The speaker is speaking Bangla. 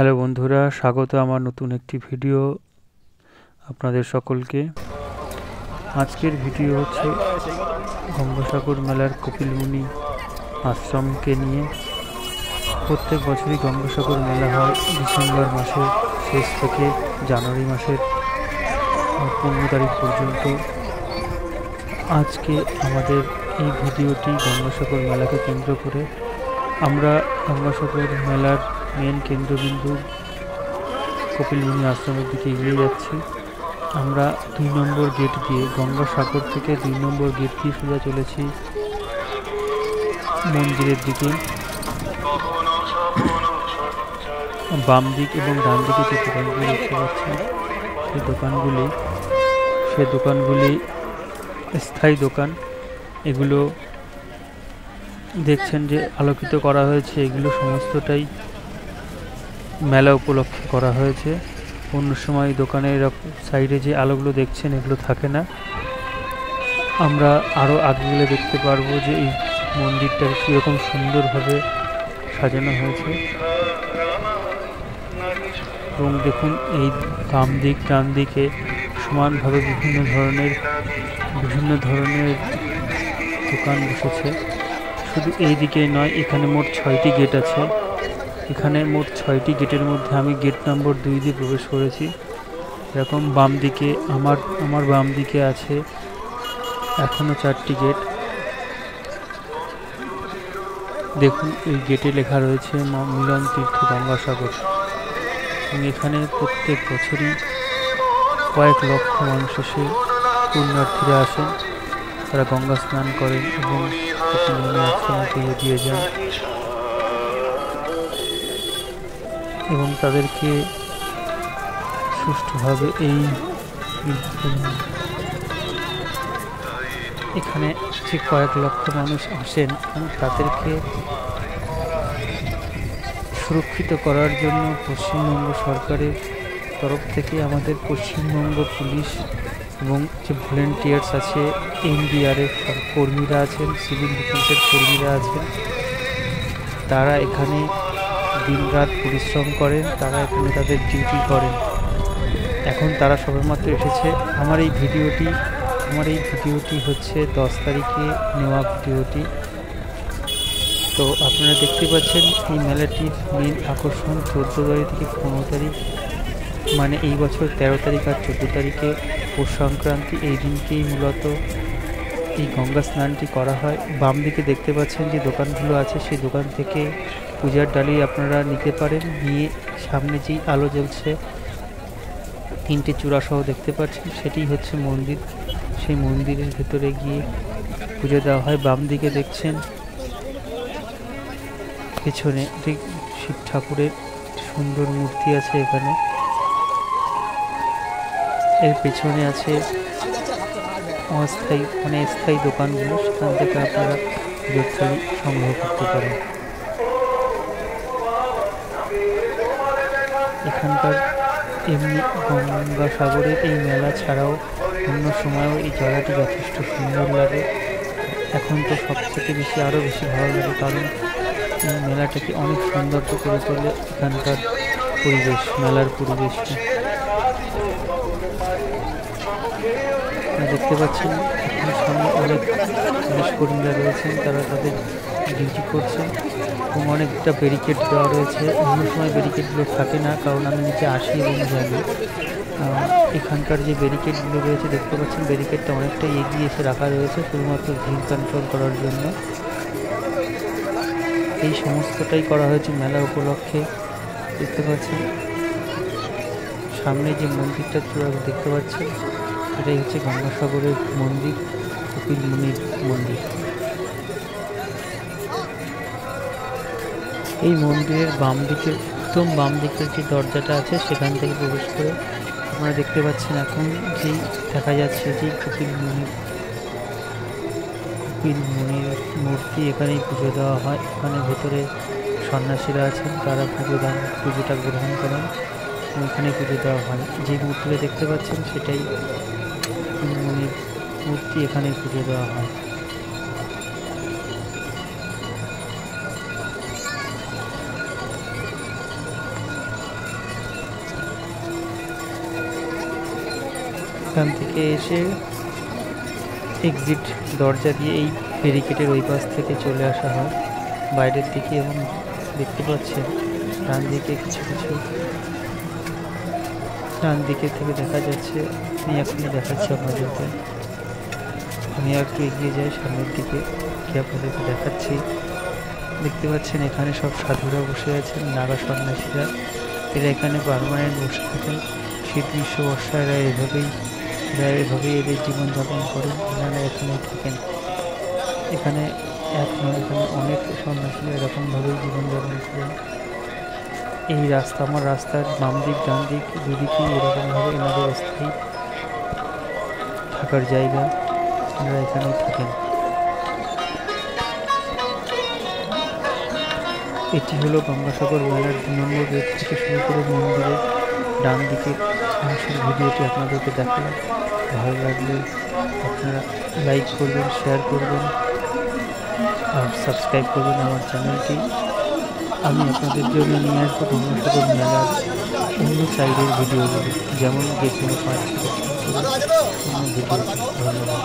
হ্যালো বন্ধুরা, স্বাগত আমার নতুন একটি ভিডিও আপনাদের সকলকে। আজকের ভিডিও হচ্ছে গঙ্গাসাগর মেলার কপিলমুনি আশ্রমকে নিয়ে। প্রত্যেক বছরই গঙ্গাসাগর মেলা হয় ডিসেম্বর মাসের শেষ থেকে জানুয়ারি মাসের 15 তারিখ পর্যন্ত। আজকে আমাদের এই ভিডিওটি গঙ্গাসাগর মেলাকে কেন্দ্র করে। আমরা গঙ্গাসাগর মেলার মেন কেন্দ্রবিন্দু কপিলমুনি আশ্রমের দিকে এগিয়ে যাচ্ছি। আমরা 2 নম্বর গেট দিয়ে, গঙ্গাসাগর থেকে 2 নম্বর গেট দিয়ে সোজা চলেছি মন্দিরের দিকে। বাম দিক এবং ডান দিকে যে দোকানগুলি দেখতে পাচ্ছি, সে দোকানগুলি স্থায়ী দোকান। এগুলো দেখছেন যে আলোকিত করা হয়েছে, এগুলো সমস্তটাই মেলা উপলক্ষে করা হয়েছে। অন্য সময় দোকানের সাইডে যে আলোগুলো দেখছেন এগুলো থাকে না। আমরা আরও আগে গেলে দেখতে পারবো যে এই মন্দিরটা কীরকম সুন্দরভাবে সাজানো হয়েছে। এবং দেখুন, এই বাম দিক ডান দিকে সমানভাবে বিভিন্ন ধরনের দোকান বসেছে। শুধু এই দিকে নয়, এখানে মোট 6টি গেট আছে। এখানে মোট 6টি গেটের মধ্যে আমি গেট নম্বর 2 দিয়ে প্রবেশ করেছি। এরকম বাম দিকে আমার বাম দিকে আছে এখনও 4টি গেট। দেখুন, এই গেটে লেখা রয়েছে মিলন তীর্থ গঙ্গাসাগর। এবং এখানে প্রত্যেক বছরই কয়েক লক্ষ মানুষ এসে পুণ্যার্থীরা আসেন, তারা গঙ্গা স্নান করেন এবং কপিলমুনি আশ্রমকে এগিয়ে যান এবং তাদেরকে সুষ্ঠুভাবে এখানে যে কয়েক লক্ষ মানুষ আসেন তাদেরকে সুরক্ষিত করার জন্য পশ্চিমবঙ্গ সরকারের তরফ থেকে আমাদের পশ্চিমবঙ্গ পুলিশ এবং যে ভলেন্টিয়ার্স আছে, NDRF কর্মীরা আছেন, সিভিল ডিফেন্সের কর্মীরা আছেন, তারা এখানে দিনরাত পরিশ্রম করেন, তারা এখানে তাদের ডিউটি করেন। এখন তারা সবেমাত্র এসেছে। আমার এই ভিডিওটি হচ্ছে 10 তারিখে নেওয়া ভিডিওটি। তো আপনারা দেখতে পাচ্ছেন এই মেলাটির মেন আকর্ষণ 14 তারিখ থেকে 15 তারিখ, মানে এই বছর 13 তারিখ আর 14 তারিখে পৌষ সংক্রান্তি, এই দিনকেই মূলত এই গঙ্গা স্নানটি করা হয়। বাম দিকে দেখতে পাচ্ছেন যে দোকানগুলো আছে, সেই দোকান থেকে পূজার ডালি আপনারা নিতে পারেন। নিয়ে সামনে যেই আলো জ্বলছে 3টে চূড়াসহ দেখতে পাচ্ছেন, সেটি হচ্ছে মন্দির। সেই মন্দিরের ভেতরে গিয়ে পুজো দেওয়া হয়। বাম দিকে দেখছেন পেছনে শিব ঠাকুরের সুন্দর মূর্তি আছে এখানে। এর পেছনে আছে স্থায়ী দোকানগুলো, সেখান থেকে আপনারা পুজোর থালি সংগ্রহ করতে পারেন। এখানকার এমনি গঙ্গাসাগরের এই মেলা ছাড়াও অন্য সময়ও এই জায়গাটি যথেষ্ট সুন্দর লাগে। এখন তো সবথেকে বেশি আরও বেশি ভালো লাগে, কারণ এই মেলাটাকে অনেক সুন্দর করে তোলে এখানকার পরিবেশ, মেলার পরিবেশটি। দেখতে পাচ্ছেন এখানে সামনে অনেক পুলিশ কর্মীরা রয়েছেন, তারা তাদের ডিউটি করছেন এবং অনেকটা ব্যারিকেড দেওয়া রয়েছে। অন্য সময় ব্যারিকেডগুলো থাকে না, কারণ আমি নিচে আসি এবং যাই। এখানকার যে ব্যারিকেডগুলো রয়েছে দেখতে পাচ্ছেন, ব্যারিকেডটা অনেকটা এগিয়ে এসে রাখা রয়েছে শুধুমাত্র ভিড় কন্ট্রোল করার জন্য। এই সমস্তটাই করা হয়েছে মেলা উপলক্ষে। দেখতে পাচ্ছেন সামনে যে মন্দিরটা দেখতে পাচ্ছেন, এটাই হচ্ছে গঙ্গাসাগরের মন্দির, কপিলমুনির মন্দির। এই মন্দিরের একদম বাম দিকের যে দরজাটা আছে, সেখান থেকে প্রবেশ করে আপনারা দেখতে পাচ্ছেন এখন যেই দেখা যাচ্ছে যে কপিলমুনির মূর্তি। এখানেই পুজো দেওয়া হয়। এখানে ভেতরে সন্ন্যাসীরা আছেন, তারা পুজোটা গ্রহণ করেন এবং এখানে পুজো দেওয়া হয়। যে মূর্তিটা দেখতে পাচ্ছেন সেটাই কপিলমুনির মূর্তি, এখানেই পুজো দেওয়া হয়। এখান থেকে এসে এক্সিট দরজা দিয়ে এই ব্যারিকেডের ওই পাশ থেকে চলে আসা হয় বাইরের দিকে। এবং দেখতে পাচ্ছেন ডান দিকে কিছু কিছু, ডান দিকে থেকে দেখা যাচ্ছে, আমি এখনই দেখাচ্ছি আপনাদেরকে। আমি একটু এগিয়ে যাই সামনের দিকে, কি আপনাদেরকে দেখাচ্ছি। দেখতে পাচ্ছেন এখানে সব সাধুরা বসে আছেন, নাগা সন্ন্যাসীরা। এরা এখানে পার্মানেন্ট বসে থাকেন। শীত গ্রীষ্ম বর্ষা এরা এভাবেই এদের জীবনযাপন করেন, এনারা এখানেই থাকেন। এখানে এক নয়, এখানে অনেক সন্ন্যাসীরা এরকমভাবেই জীবনযাপন করেন। এই রাস্তা, আমার রাস্তার বাম দিক ডান দিক দুদিকেই এরকমভাবে এনাদের স্থায়ী থাকার জায়গা, এনারা এখানেই থাকেন। এটি হলো গঙ্গাসাগর মেলার 2 নম্বর গেট থেকে শুরু করে মন্দিরের ডান দিকে অংশের ভিডিওটি আপনাদেরকে দেখালাম। ভালো লাগলে আপনারা লাইক করবেন, শেয়ার করবেন আর সাবস্ক্রাইব করবেন আমার চ্যানেলটি। আমি আপনাদের জন্য নিয়ে আসবো গঙ্গাসাগর মেলার অন্য সাইডের ভিডিওগুলো, যেমন গেট নম্বর 5 থেকে শুরু করে অন্য ভিডিও। ধন্যবাদ।